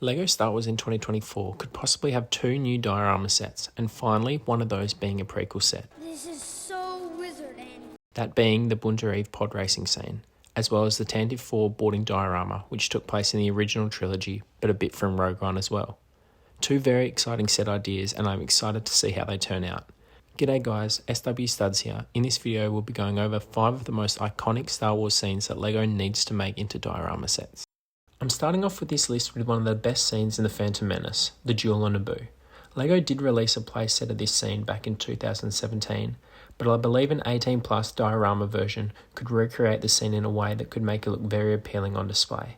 LEGO Star Wars in 2024 could possibly have 2 new diorama sets, and finally one of those being a prequel set. This is so wizarding. That being the Tantive IV Pod Racing scene, as well as the Tantive IV Boarding diorama, which took place in the original trilogy, but a bit from Rogue One as well. 2 very exciting set ideas, and I'm excited to see how they turn out. G'day guys, SW Studs here. In this video we'll be going over 5 of the most iconic Star Wars scenes that LEGO needs to make into diorama sets. I'm starting off with this list with one of the best scenes in The Phantom Menace, the duel on Naboo. LEGO did release a playset of this scene back in 2017, but I believe an 18 plus diorama version could recreate the scene in a way that could make it look very appealing on display.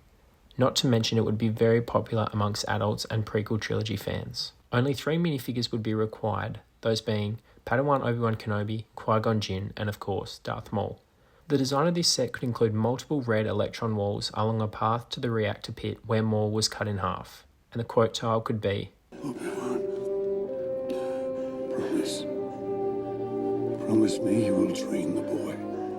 Not to mention it would be very popular amongst adults and prequel trilogy fans. Only 3 minifigures would be required, those being Padawan Obi-Wan Kenobi, Qui-Gon Jinn, and of course, Darth Maul. The design of this set could include multiple red electron walls along a path to the reactor pit where Maul was cut in half, and the quote tile could be, Obi-Wan, promise me you will train the boy.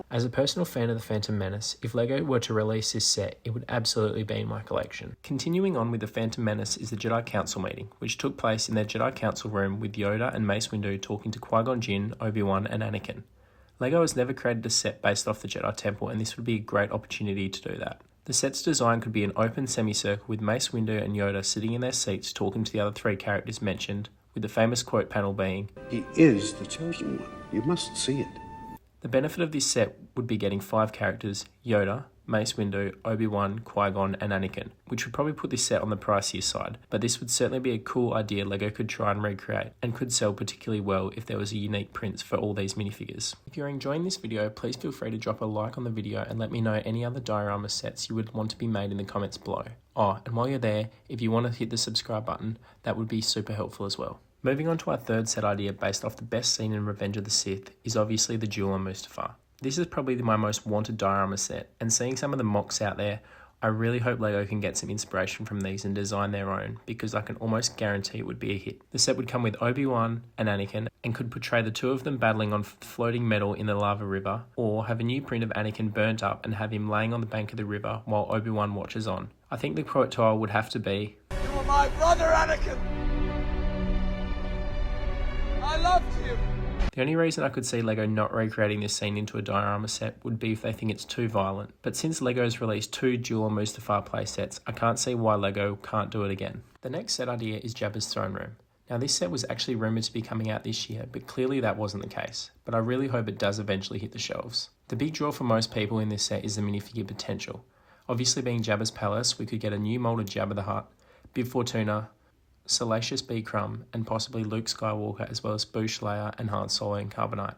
As a personal fan of The Phantom Menace, if LEGO were to release this set, it would absolutely be in my collection. Continuing on with The Phantom Menace is the Jedi Council meeting, which took place in their Jedi Council room with Yoda and Mace Windu talking to Qui-Gon Jinn, Obi-Wan and Anakin. LEGO has never created a set based off the Jedi Temple, and this would be a great opportunity to do that. The set's design could be an open semicircle with Mace Windu and Yoda sitting in their seats talking to the other 3 characters mentioned, with the famous quote panel being, He is the chosen one. You must see it. The benefit of this set would be getting 5 characters, Yoda, Mace Windu, Obi-Wan, Qui-Gon and Anakin, which would probably put this set on the pricier side, but this would certainly be a cool idea LEGO could try and recreate, and could sell particularly well if there was a unique prints for all these minifigures. If you're enjoying this video, please feel free to drop a like on the video and let me know any other diorama sets you would want to be made in the comments below. Oh, and while you're there, if you want to hit the subscribe button, that would be super helpful as well. Moving on to our third set idea based off the best scene in Revenge of the Sith is obviously the duel on Mustafar. This is probably my most wanted diorama set, and seeing some of the mocks out there, I really hope LEGO can get some inspiration from these and design their own, because I can almost guarantee it would be a hit. The set would come with Obi-Wan and Anakin, and could portray the 2 of them battling on floating metal in the lava river, or have a new print of Anakin burnt up and have him laying on the bank of the river while Obi-Wan watches on. I think the quote tile would have to be, You were my brother, Anakin! I loved you! The only reason I could see LEGO not recreating this scene into a diorama set would be if they think it's too violent, but since LEGO's released 2 Duel on Mustafar playsets, I can't see why LEGO can't do it again. The next set idea is Jabba's throne room. Now this set was actually rumoured to be coming out this year, but clearly that wasn't the case, but I really hope it does eventually hit the shelves. The big draw for most people in this set is the minifigure potential. Obviously being Jabba's palace, we could get a new mould of Jabba the Hutt, Bib Fortuna, Salacious B. Crumb, and possibly Luke Skywalker, as well as Boushh, Leia and Han Solo and Carbonite.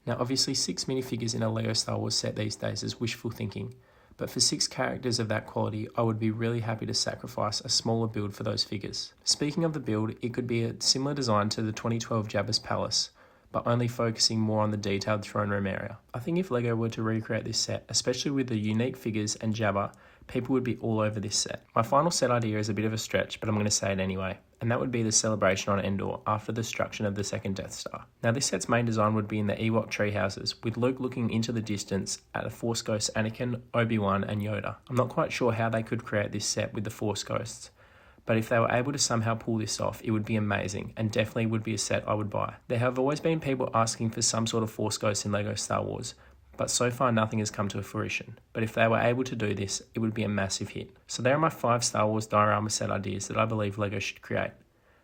Now obviously 6 minifigures in a LEGO Star Wars set these days is wishful thinking, but for 6 characters of that quality I would be really happy to sacrifice a smaller build for those figures. Speaking of the build, it could be a similar design to the 2012 Jabba's Palace, but only focusing more on the detailed throne room area. I think if LEGO were to recreate this set, especially with the unique figures and Jabba, people would be all over this set. My final set idea is a bit of a stretch, but I'm going to say it anyway, and that would be the celebration on Endor after the destruction of the second Death Star. Now this set's main design would be in the Ewok treehouses, with Luke looking into the distance at the Force Ghosts Anakin, Obi-Wan and Yoda. I'm not quite sure how they could create this set with the Force Ghosts, but if they were able to somehow pull this off, it would be amazing, and definitely would be a set I would buy. There have always been people asking for some sort of Force Ghost in LEGO Star Wars, but so far nothing has come to fruition. But if they were able to do this, it would be a massive hit. So there are my 5 Star Wars diorama set ideas that I believe LEGO should create.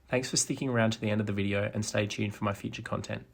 Thanks for sticking around to the end of the video, and stay tuned for my future content.